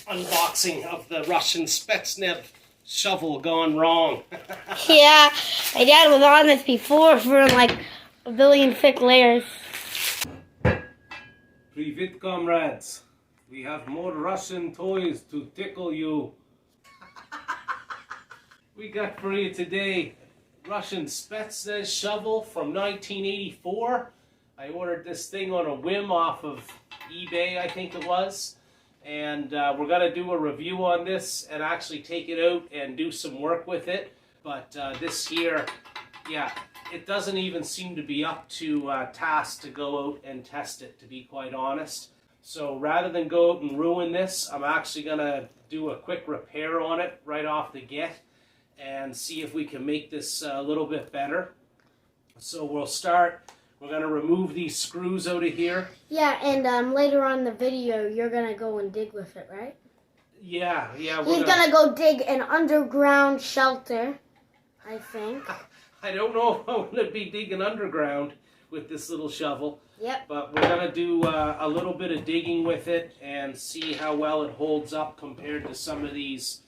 unboxing of the Russian spetsnaz shovel gone wrong. Yeah, my dad was on this before for like a billion thick layers. Привет, comrades. We have more Russian toys to tickle you. We got for you today Russian spetsnaz shovel from 1984. I ordered this thing on a whim off of eBay, I think it was. And we're going to do a review on this and actually take it out and do some work with it. But this here, yeah, it doesn't even seem to be up to task to go out and test it, to be quite honest. So rather than go out and ruin this, I'm actually going to do a quick repair on it right off the get and see if we can make this a little bit better. So we'll start. We're going to remove these screws out of here. Yeah, and later on in the video, you're going to go and dig with it, right? Yeah. He's going to go dig an underground shelter, I think. I don't know if I'm going to be digging underground with this little shovel. Yep. But we're going to do a little bit of digging with it and see how well it holds up compared to some of these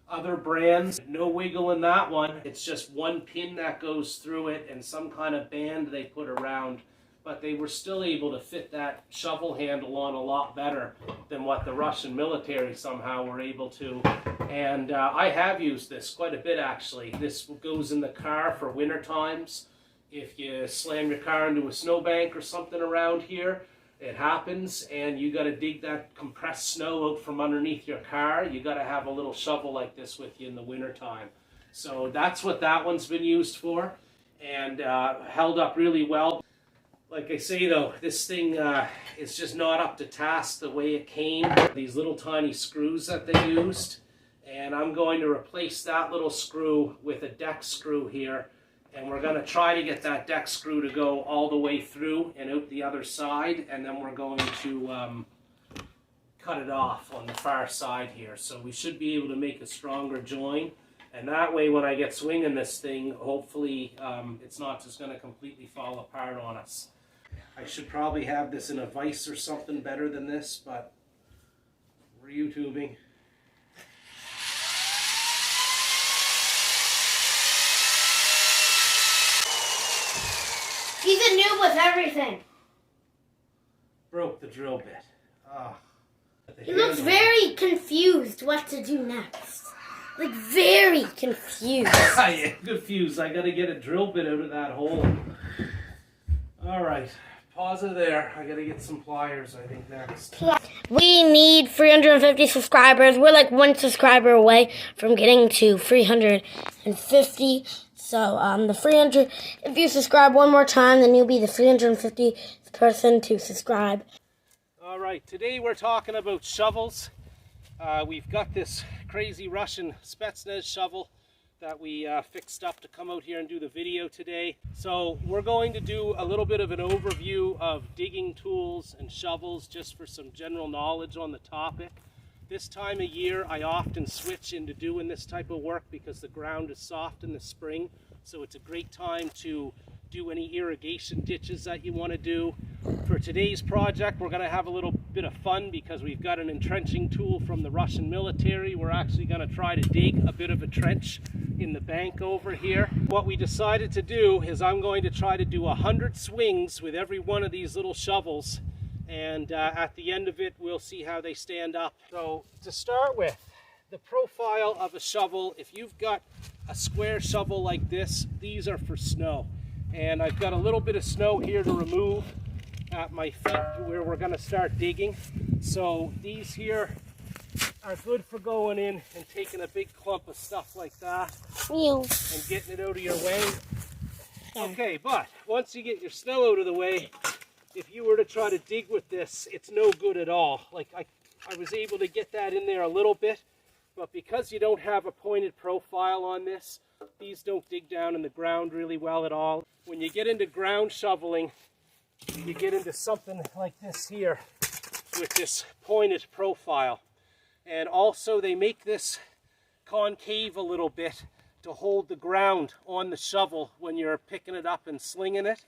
other brands. No wiggle in that one. It's just one pin that goes through it and some kind of band they put around. But they were still able to fit that shovel handle on a lot better than what the Russian military somehow were able to. And I have used this quite a bit, actually. This goes in the car for winter times. If you slam your car into a snowbank or something around here, it happens, and you got to dig that compressed snow out from underneath your car. You got to have a little shovel like this with you in the winter time. So that's what that one's been used for, and held up really well. Like I say though, this thing is just not up to task the way it came. These little tiny screws that they used, and I'm going to replace that little screw with a deck screw here. And we're going to try to get that deck screw to go all the way through and out the other side. And then we're going to cut it off on the far side here. So we should be able to make a stronger join. And that way when I get swinging this thing, hopefully it's not just going to completely fall apart on us. I should probably have this in a vise or something better than this, but we're YouTubing. He's a noob with everything. Broke the drill bit. Oh, He looks very confused what to do next. Like, very confused. Yeah, confused. I gotta get a drill bit out of that hole. Alright, pause it there. I gotta get some pliers, I think, next. We need 350 subscribers. We're like one subscriber away from getting to 350. So, the 300, if you subscribe one more time, then you'll be the 350th person to subscribe. All right, today we're talking about shovels. We've got this crazy Russian spetsnaz shovel that we fixed up to come out here and do the video today. So we're going to do a little bit of an overview of digging tools and shovels just for some general knowledge on the topic. This time of year, I often switch into doing this type of work because the ground is soft in the spring. So it's a great time to do any irrigation ditches that you want to do. For today's project, we're going to have a little bit of fun because we've got an entrenching tool from the Russian military. We're actually going to try to dig a bit of a trench in the bank over here. What we decided to do is I'm going to try to do 100 swings with every one of these little shovels. And at the end of it, we'll see how they stand up. So to start with, the profile of a shovel, if you've got a square shovel like this, these are for snow. And I've got a little bit of snow here to remove at my feet where we're going to start digging. So these here are good for going in and taking a big clump of stuff like that and getting it out of your way. Okay, but once you get your snow out of the way, if you were to try to dig with this, it's no good at all. Like I was able to get that in there a little bit, but because you don't have a pointed profile on this, these don't dig down in the ground really well at all. When you get into ground shoveling, you get into something like this here with this pointed profile. And also they make this concave a little bit to hold the ground on the shovel when you're picking it up and slinging it.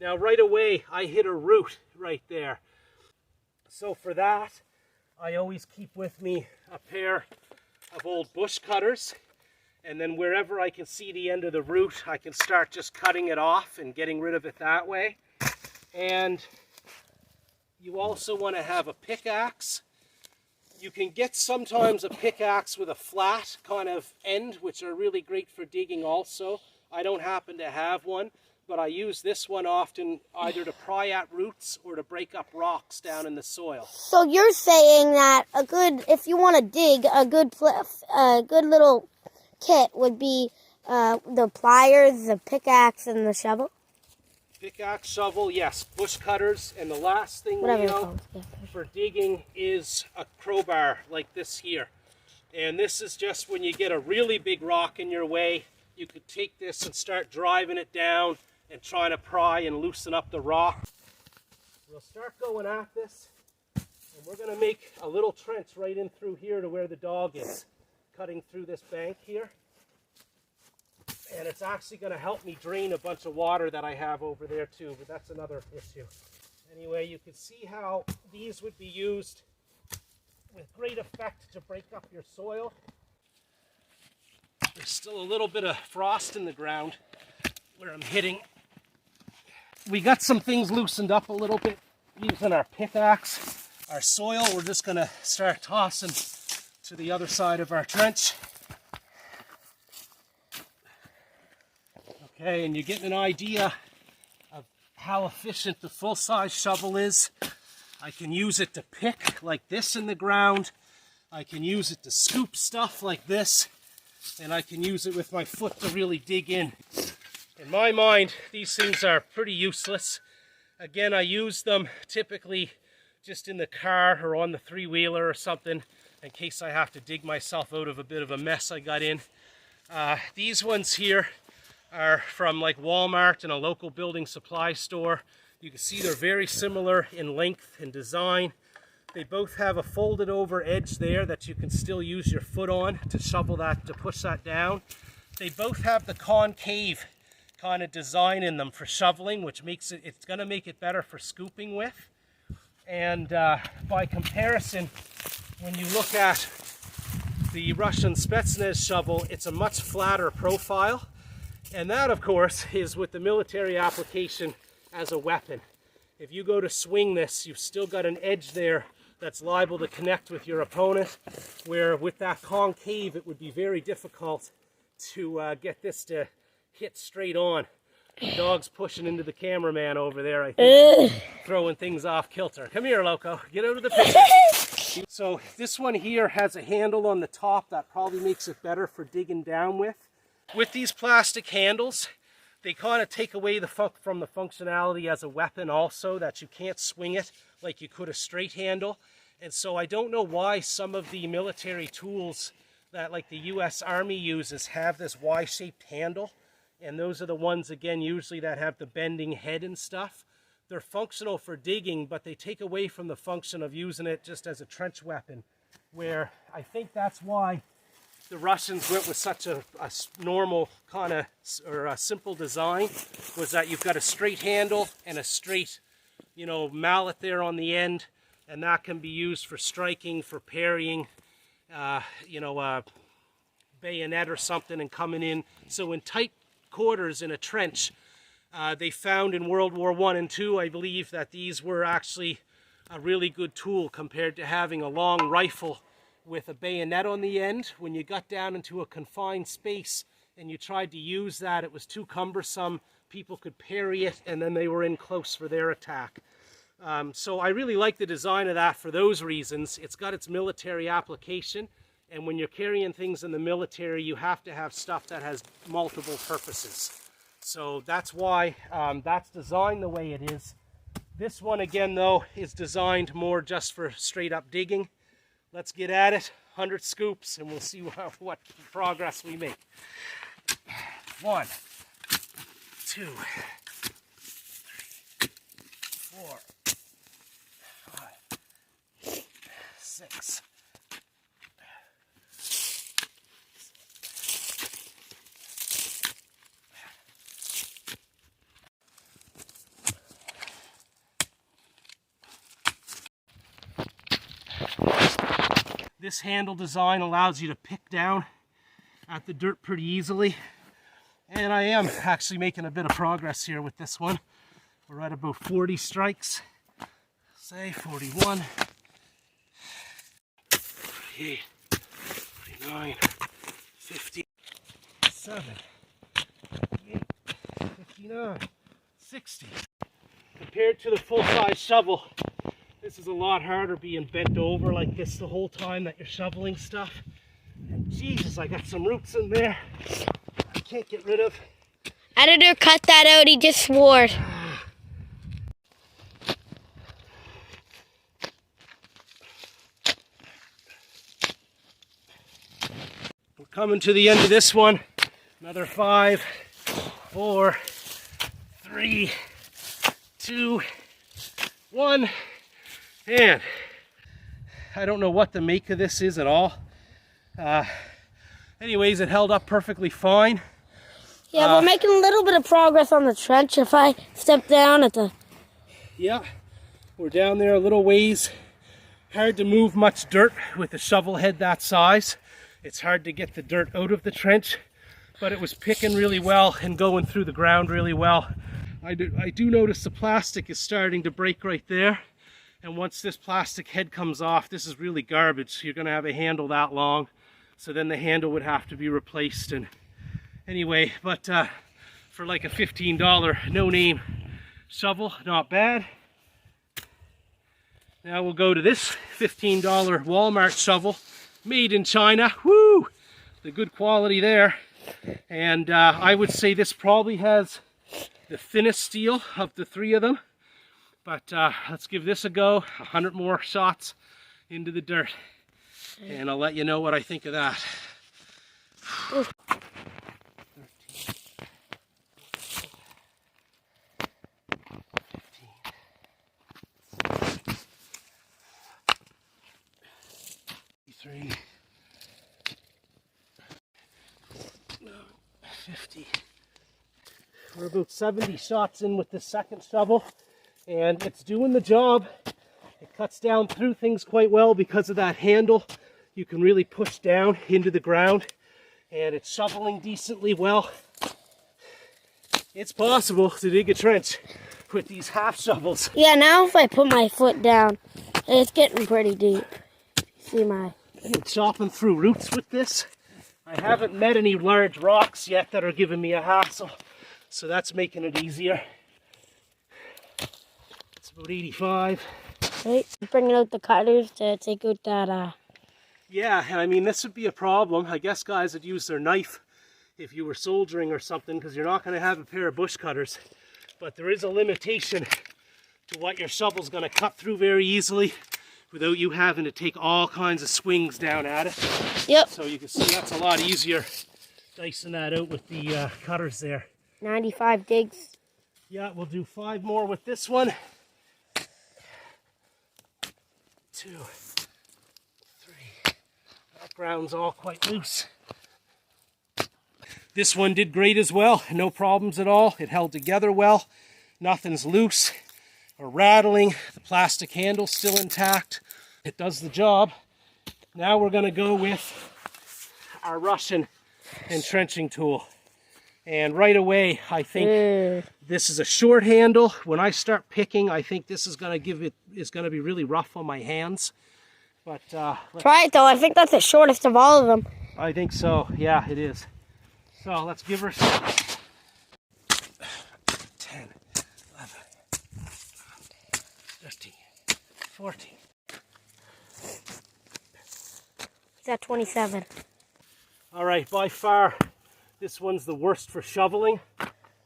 Now right away I hit a root right there. So for that I always keep with me a pair of old bush cutters, and then wherever I can see the end of the root, I can start just cutting it off and getting rid of it that way. And you also want to have a pickaxe. You can get sometimes a pickaxe with a flat kind of end, which are really great for digging also. I don't happen to have one, but I use this one often either to pry at roots or to break up rocks down in the soil. So you're saying that if you want to dig, a good little kit would be the pliers, the pickaxe, and the shovel? Pickaxe, shovel, yes, bush cutters, and the last thing for digging is a crowbar like this here. And this is just when you get a really big rock in your way, you could take this and start driving it down and trying to pry and loosen up the rock. We'll start going at this, and we're going to make a little trench right in through here to where the dog is, cutting through this bank here. And it's actually going to help me drain a bunch of water that I have over there too, but that's another issue. Anyway, you can see how these would be used with great effect to break up your soil. There's still a little bit of frost in the ground where I'm hitting. We got some things loosened up a little bit using our pickaxe. Our soil, we're just going to start tossing to the other side of our trench. Okay, and you're getting an idea of how efficient the full-size shovel is. I can use it to pick like this in the ground. I can use it to scoop stuff like this. And I can use it with my foot to really dig in. In my mind, these things are pretty useless. Again, I use them typically just in the car or on the three-wheeler or something in case I have to dig myself out of a bit of a mess I got in. These ones here are from like Walmart and a local building supply store. You can see they're very similar in length and design. They both have a folded over edge there that you can still use your foot on to shovel that, to push that down. They both have the concave kind of design in them for shoveling, which makes it, it's going to make it better for scooping with. And by comparison, when you look at the Russian spetsnaz shovel, it's a much flatter profile. And that, of course, is with the military application as a weapon. If you go to swing this, you've still got an edge there that's liable to connect with your opponent, where with that concave, it would be very difficult to get this to hit straight on. The dog's pushing into the cameraman over there, I think, throwing things off kilter. Come here, Loco. Get out of the picture. So this one here has a handle on the top that probably makes it better for digging down with. With these plastic handles, they kind of take away from the functionality as a weapon also, that you can't swing it like you could a straight handle. And so I don't know why some of the military tools that like the US Army uses have this Y-shaped handle. And those are the ones, again, usually that have the bending head and stuff. They're functional for digging, but they take away from the function of using it just as a trench weapon, where I think that's why the Russians went with such a normal kind of, or a simple design, was that you've got a straight handle and a straight, you know, mallet there on the end, and that can be used for striking, for parrying, you know, a bayonet or something and coming in. So in tight quarters in a trench, they found in World War I and II, I believe, that these were actually a really good tool compared to having a long rifle with a bayonet on the end. When you got down into a confined space and you tried to use that, it was too cumbersome. People could parry it, and then they were in close for their attack. So I really like the design of that for those reasons. It's got its military application, and when you're carrying things in the military, you have to have stuff that has multiple purposes. So that's why that's designed the way it is. This one, again, though, is designed more just for straight up digging. Let's get at it. 100 scoops, and we'll see what progress we make. 1, 2, 3, 4, 5, 6. This handle design allows you to pick down at the dirt pretty easily. And I am actually making a bit of progress here with this one. We're at about 40 strikes. Say 41, 48, 49, 50, 7, 58, 59, 60. Compared to the full-size shovel, this is a lot harder being bent over like this the whole time that you're shoveling stuff. And Jesus, I got some roots in there I can't get rid of. Editor, cut that out. He just swore. We're coming to the end of this one. Another 5, 4, 3, 2, 1. And I don't know what the make of this is at all. Anyways, it held up perfectly fine. Yeah, we're making a little bit of progress on the trench. If I step down at the... Yeah, we're down there a little ways. Hard to move much dirt with a shovel head that size. It's hard to get the dirt out of the trench, but it was picking really well and going through the ground really well. I do notice the plastic is starting to break right there. And once this plastic head comes off, this is really garbage. You're gonna have a handle that long. So then the handle would have to be replaced. And anyway, but for like a $15 no-name shovel, not bad. Now we'll go to this $15 Walmart shovel, made in China. Woo! The good quality there. And I would say this probably has the thinnest steel of the three of them. But let's give this a go. 100 more shots into the dirt. And I'll let you know what I think of that. 13, 15, 50. We're about 70 shots in with the second shovel, and it's doing the job. It cuts down through things quite well because of that handle. You can really push down into the ground, and it's shoveling decently well. It's possible to dig a trench with these half shovels. Yeah, now if I put my foot down, it's getting pretty deep. See my... I'm chopping through roots with this. I haven't met any large rocks yet that are giving me a hassle, so that's making it easier. It's about 85. Right, bringing out the cutters to take out that... Yeah, and I mean, this would be a problem. I guess guys would use their knife if you were soldering or something, because you're not going to have a pair of bush cutters. But there is a limitation to what your shovel's going to cut through very easily without you having to take all kinds of swings down at it. Yep. So you can see that's a lot easier dicing that out with the cutters there. 95 digs. Yeah, we'll do 5 more with this one. 2, 3. That ground's all quite loose. This one did great as well. No problems at all. It held together well. Nothing's loose or rattling. The plastic handle's still intact. It does the job. Now we're going to go with our Russian entrenching tool. And right away, I think this is a short handle. When I start picking, I think this is going to be really rough on my hands. But try it though. I think that's the shortest of all of them. I think so. Yeah, it is. So let's give her 10, 11, 13, 14. He's at 27. All right, by far, this one's the worst for shoveling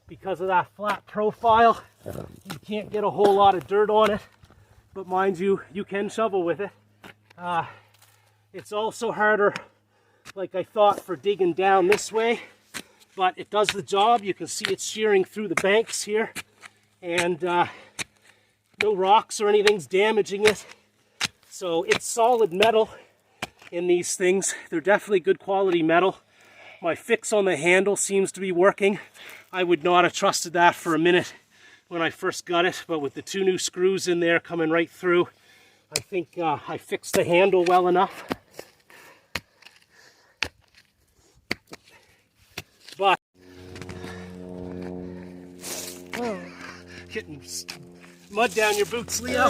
because of that flat profile. You can't get a whole lot of dirt on it, but mind you, you can shovel with it. It's also harder, like I thought, for digging down this way, but it does the job. You can see it's shearing through the banks here, and no rocks or anything's damaging it. So it's solid metal in these things. They're definitely good quality metal. My fix on the handle seems to be working. I would not have trusted that for a minute when I first got it, but with the 2 new screws in there coming right through, I think I fixed the handle well enough. getting mud down your boots, Leo.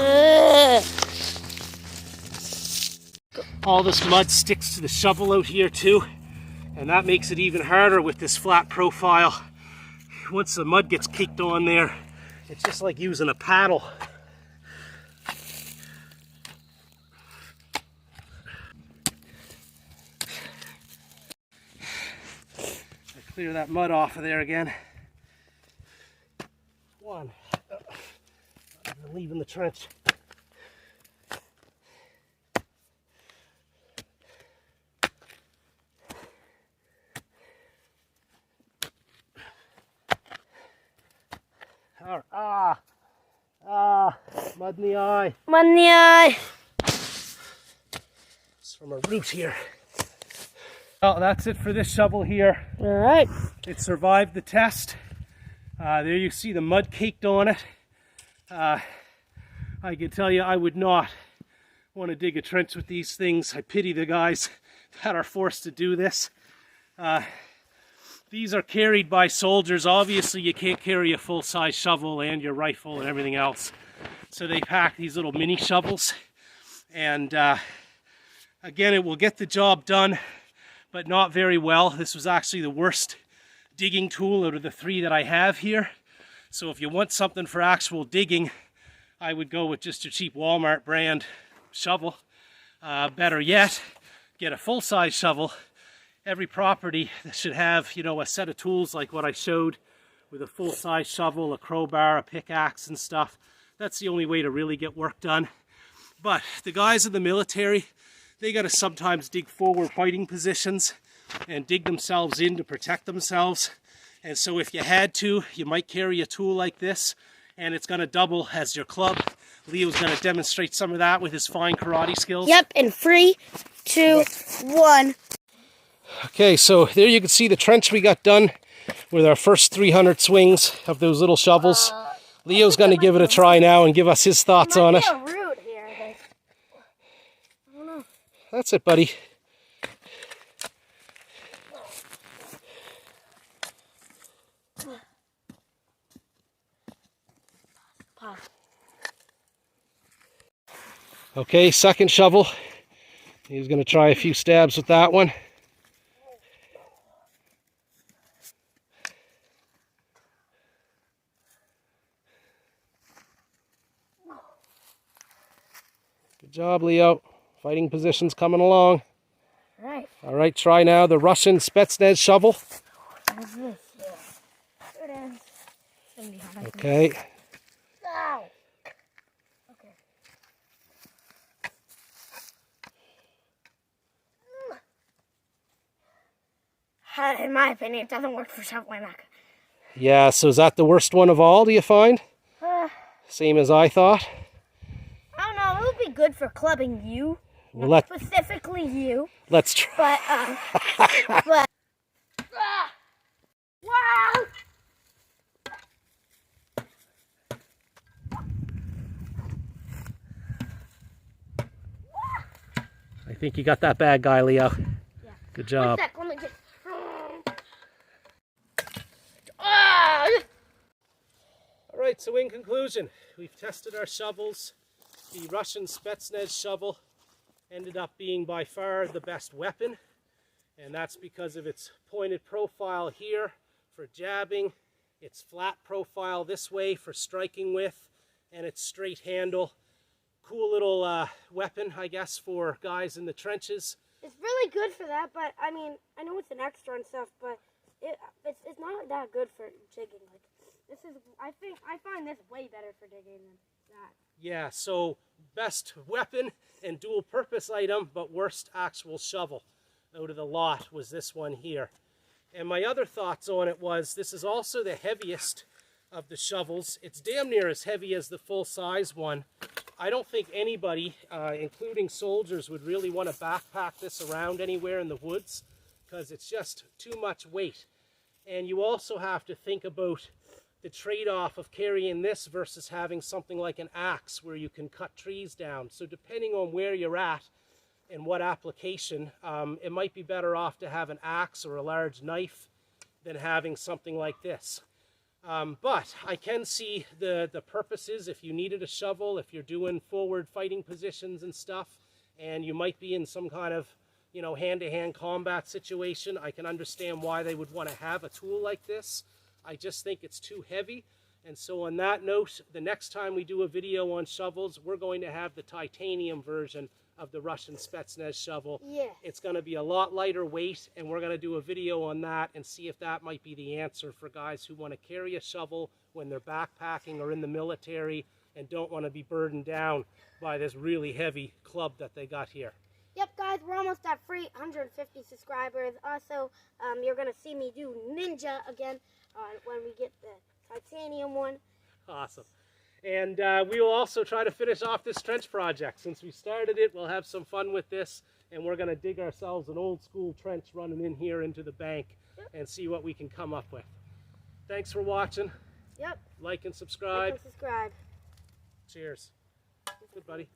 All this mud sticks to the shovel out here too, and that makes it even harder with this flat profile. Once the mud gets caked on there, it's just like using a paddle. Clear that mud off of there again. One. I'm leaving the trench. Mud in the eye. Mud in the eye. It's from a root here. Well, that's it for this shovel here. All right. It survived the test. There you see the mud caked on it. I can tell you I would not want to dig a trench with these things. I pity the guys that are forced to do this. These are carried by soldiers. Obviously you can't carry a full-size shovel and your rifle and everything else. So they pack these little mini shovels. And again, it will get the job done, but not very well. This was actually the worst digging tool out of the 3 that I have here. So if you want something for actual digging, I would go with just a cheap Walmart brand shovel. Better yet, get a full-size shovel. Every property should have, you know, a set of tools like what I showed, with a full-size shovel, a crowbar, a pickaxe and stuff. That's the only way to really get work done. But the guys in the military, they got to sometimes dig forward fighting positions and dig themselves in to protect themselves. And so if you had to, you might carry a tool like this, and it's going to double as your club. Leo's going to demonstrate some of that with his fine karate skills. Yep, in 3, 2, 1. Okay, so there you can see the trench we got done with our first 300 swings of those little shovels. Leo's going to give it a try now and give us his thoughts on it. A root here, I think. I don't know. That's it, buddy. Okay, second shovel. He's going to try a few stabs with that one. Good job, Leo. Fighting position's coming along. All right, try now the Russian spetsnaz shovel. How's this? Yeah. There it is. Okay. Ow. Okay. In my opinion, it doesn't work for shoveling that. Yeah, so is that the worst one of all, do you find? Same as I thought. I don't know, it would be good for clubbing you. Well, Specifically you. Let's try. But, wow! I think you got that bad guy, Leo. Yeah. Good job. One sec, let me just... Alright, so in conclusion, we've tested our shovels. The Russian spetsnaz shovel ended up being by far the best weapon, and that's because of its pointed profile here for jabbing, its flat profile this way for striking with, and its straight handle. Cool little weapon, I guess, for guys in the trenches. It's really good for that, but I mean, I know it's an extra and stuff, but it's not that good for jigging. Like, this is, I find this way better for digging than that. Yeah, so best weapon and dual purpose item, but worst actual shovel out of the lot was this one here. And my other thoughts on it was, this is also the heaviest of the shovels. It's damn near as heavy as the full-size one. I don't think anybody, including soldiers, would really want to backpack this around anywhere in the woods, because it's just too much weight. And you also have to think about the trade-off of carrying this versus having something like an axe where you can cut trees down. So depending on where you're at and what application, it might be better off to have an axe or a large knife than having something like this. But I can see the purposes if you needed a shovel, if you're doing forward fighting positions and stuff, and you might be in some kind of, you know, hand-to-hand combat situation. I can understand why they would want to have a tool like this. I just think it's too heavy. And so on that note, the next time we do a video on shovels, we're going to have the titanium version of the Russian spetsnaz shovel. Yeah. It's going to be a lot lighter weight, and we're going to do a video on that and see if that might be the answer for guys who want to carry a shovel when they're backpacking or in the military and don't want to be burdened down by this really heavy club that they got here. Yep, guys, we're almost at 350 subscribers. Also, you're going to see me do Ninja again when we get the titanium one. Awesome. And we will also try to finish off this trench project. Since we started it, we'll have some fun with this, and we're going to dig ourselves an old school trench running in here into the bank and see what we can come up with. Thanks for watching. Yep. Like and subscribe. Like and subscribe. Cheers. Good, buddy.